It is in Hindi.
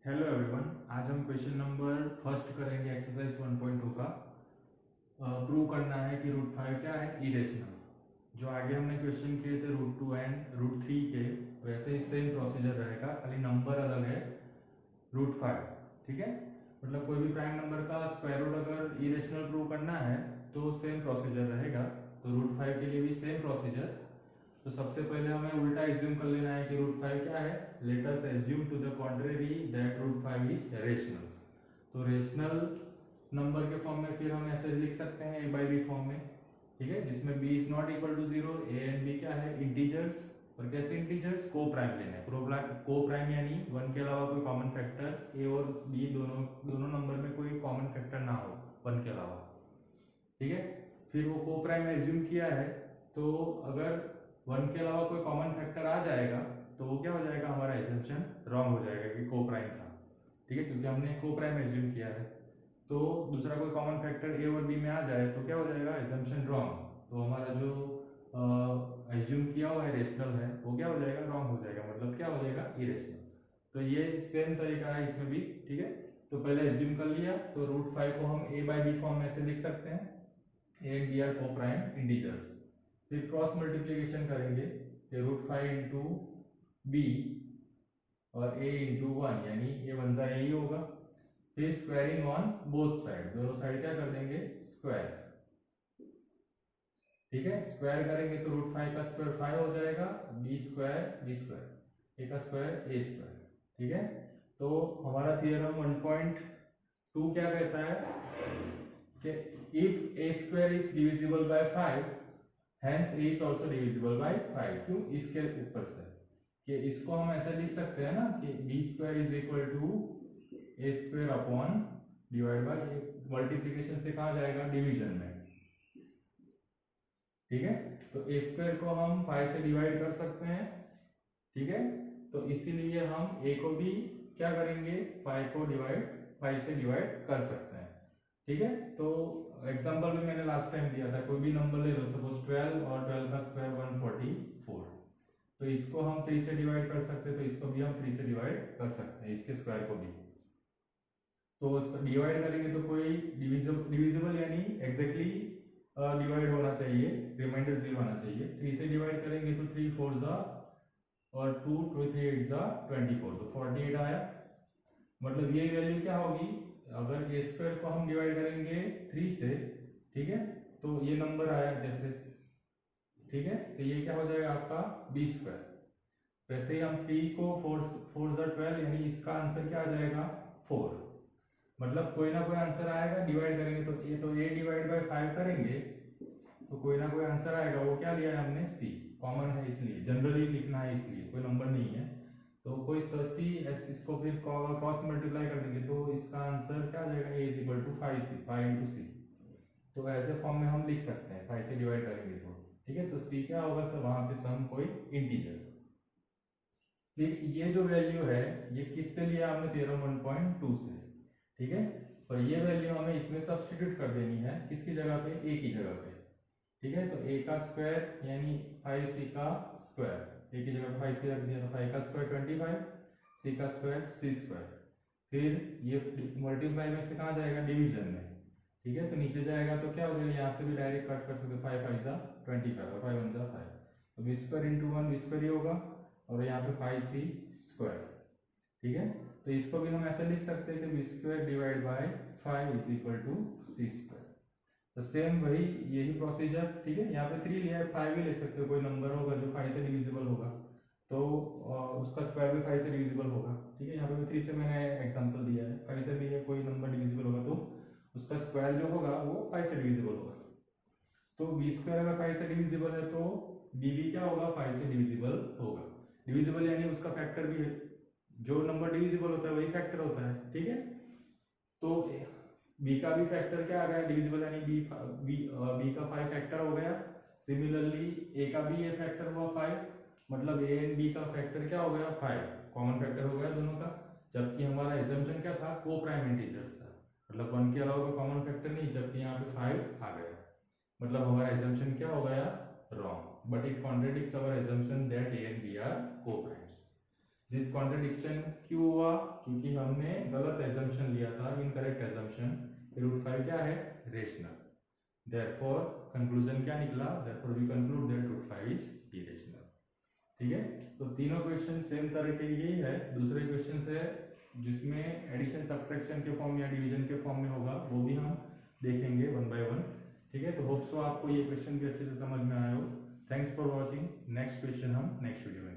हेलो एवरीवन, आज हम क्वेश्चन नंबर फर्स्ट करेंगे एक्सरसाइज 1.2 का। प्रूव करना है कि रूट 5 क्या है, इरेशनल। जो आगे हमने क्वेश्चन किए थे रूट 2 एंड रूट 3 के, वैसे ही सेम प्रोसीजर रहेगा, खाली नंबर अलग है। रूट 5, ठीक है। मतलब कोई भी प्राइम नंबर का स्क्वायर रूट अगर इरेशनल प्रूव करना है तो सेम प्रोसीजर रहेगा। तो रूट 5 के लिए भी सेम प्रोसीजर। तो सबसे पहले हमें उल्टा एज्यूम कर लेना है कि रूट 5 क्या है। Let us assume to the contrary that root 5 is rational. तो रेशनल नंबर के फॉर्म में फिर हम ऐसे लिख सकते हैं ए बाई बी फॉर्म में, ठीक है, जिसमें b is not equal to 0, a and b क्या है, इंटीजर्स। और कैसे इंटीजर्स, को प्राइम लेना है। को प्राइम यानी 1 के अलावा कोई कॉमन फैक्टर a और b दोनों नंबर में कोई कॉमन फैक्टर ना हो 1 के अलावा, ठीक है। फिर वो को प्राइम एज्यूम किया है, तो अगर 1 के अलावा कोई कॉमन फैक्टर आ जाएगा तो वो क्या हो जाएगा, हमारा एजम्पशन रॉन्ग हो जाएगा कि को प्राइम था, ठीक है, क्योंकि हमने को प्राइम एज्यूम किया है। तो दूसरा कोई कॉमन फैक्टर ए और बी में आ जाए तो क्या हो जाएगा, एजम्पशन रॉन्ग। तो हमारा जो एज्यूम किया हुआ है रेशनल है वो क्या हो जाएगा, रॉन्ग हो जाएगा, मतलब क्या हो जाएगा, इरेशनल। तो ये सेम तरीका है इसमें भी, ठीक है। तो पहले एज्यूम कर लिया, तो रूट 5 को हम ए बाई बी फॉर्म में ऐसे लिख सकते हैं, ए एंड बी आर को प्राइम इंटीजर्स। फिर क्रॉस मल्टीप्लीकेशन करेंगे कि रूट 5 इंटू बी और a इंटू 1, यानी ये वन सा यही होगा। फिर स्क्वायरिंग ऑन बोथ साइड, दोनों साइड क्या कर देंगे, स्क्वायर, ठीक है। स्क्वायर करेंगे तो रूट 5 का स्क्वायर 5 हो जाएगा, b स्क्वायर, a का स्क्वायर a स्क्वायर, ठीक है। तो हमारा थियरम 1.2 क्या कहता है कि if a square is divisible by 5, hence a is also divisible by 5। क्यों, इसके ऊपर से कि इसको हम ऐसा लिख सकते हैं ना कि b square is equal to a square upon divide by, multiplication से कहा जाएगा डिवीजन में, ठीक है। तो a स्क्वायर को हम 5 से डिवाइड कर सकते हैं, ठीक है। तो इसीलिए हम a को भी क्या करेंगे, 5 से डिवाइड कर सकते हैं, ठीक है। तो एग्जांपल भी मैंने लास्ट टाइम दिया था, कोई भी नंबर ले लो, सपोज 12 और 12 का स्क्वायर 144, तो इसको हम 3 से डिवाइड कर सकते हैं, तो इसको भी हम 3 से डिवाइड कर सकते हैं, इसके स्क्वायर को भी। तो इसको डिवाइड करेंगे तो कोई डिविजिबल यानी एग्जैक्टली डिवाइड होना चाहिए, रिमाइंडर 0 आना चाहिए। 3 से डिवाइड करेंगे तो 3 4 जा और 2 2 3 8 जा 24, तो 48 आया। मतलब ये वैल्यू क्या होगी, अगर ए स्क्वायर को हम डिवाइड करेंगे 3 से, ठीक है, तो ये नंबर आया जैसे, ठीक है। तो ये क्या हो जाएगा आपका बी स्क्वायर। वैसे ही हम 3 को 4 जा 12, यानी इसका आंसर क्या आ जाएगा, 4। मतलब कोई ना कोई आंसर आएगा, डिवाइड करेंगे तो a डिवाइड बाय 5 करेंगे तो कोई ना कोई आंसर आएगा। वो क्या लिया है हमने, c, कॉमन है इसलिए, जनरली लिखना है इसलिए, कोई नंबर नहीं है तो कोई c, इसको फिर क्रॉस मल्टीप्लाई कर देंगे तो इसका आंसर क्या आ जाएगा, a is equal to 5 into C. तो ऐसे फॉर्म में हम लिख सकते हैं 5 से डिवाइड करेंगे तो, ठीक है। तो c क्या होगा सर, वहां पे सम कोई इंटीजर। फिर ये जो वैल्यू है ये किससे लिया हमने, थ्योरम 1.2 से, ठीक है। और ये वैल्यू हमें इसमें सब्स्टिट्यूट कर देनी है, किसकी जगह पे, a की जगह पे, ठीक है। तो a का स्क्वायर यानी 5c का स्क्वायर, a की जगह पे 5c रख दिया, तो 5 का स्क्वायर 25, c का स्क्वायर c स्क्वायर। फिर ये मल्टीप्लाई में से कहाँ जाएगा, डिवीजन में, ठीक है। तो नीचे जाएगा तो क्या हो जाएगा, यहाँ से भी डायरेक्ट कट कर सकते, 5 5 जा 25 और 5 1 जा 5, तो B square into 1 B square ही होगा, और यहाँ पे 5c स्क्वायर, ठीक है। तो इसको भी हम ऐसे लिख सकते हैं कि b square divide by 5 is equal to c square. तो सेम वही यही प्रोसीजर, ठीक है। यहाँ पे 3 लिया है, 5 भी ले सकते हो, कोई नंबर होगा जो 5 से डिविजिबल होगा तो उसका स्क्वायर भी 5 से डिविजिबल होगा, ठीक है। यहाँ पे भी 3 से मैंने एग्जांपल दिया है, 5 से भी है कोई नंबर डिविजिबल होगा तो उसका स्क्वायर जो होगा वो 5 से डिविजिबल होगा। तो बी स्क्वायर अगर 5 से डिविजिबल है तो बी भी क्या होगा, 5 से डिविजिबल होगा। डिविजिबल यानी उसका फैक्टर भी है, जो नंबर डिविजिबल होता है वही फैक्टर होता है, ठीक है। तो b का भी फैक्टर क्या आ गया, डिविजिबल यानी b का 5 फैक्टर हो गया। सिमिलरली a का भी ये फैक्टर हुआ 5, मतलब a एंड b का फैक्टर क्या हो गया, 5, कॉमन फैक्टर हो गया दोनों का। जबकि हमारा एजम्पशन क्या था, को प्राइम इंटीजर्स था, मतलब 1 के अलावा कोई कॉमन फैक्टर नहीं, जबकि यहाँ पे 5 आ गया, मतलब हमारा एजम्पशन क्या हो गया, wrong, but it contradicts our assumption that a and b are co primes. This contradiction क्यों हुआ? क्योंकि हमने गलत एजम्पशन लिया था, इनकरेक्ट एजम्पशन। रूट 5 क्या है? रेशनल। देयरफॉर कंक्लूजन क्या निकला? Therefore we conclude that root 5 is irrational. ठीक है, तो तीनों क्वेश्चन सेम तरह के यही है। दूसरे क्वेश्चन है जिसमें एडिशन सब्ट्रैक्शन के फॉर्म या डिवीजन के फॉर्म में होगा, वो भी हम देखेंगे वन बाय वन। ठीक है, तो होप सो आपको ये क्वेश्चन भी अच्छे से समझ में आया हो। Thanks for watching. Next question हम नेक्स्ट वीडियो में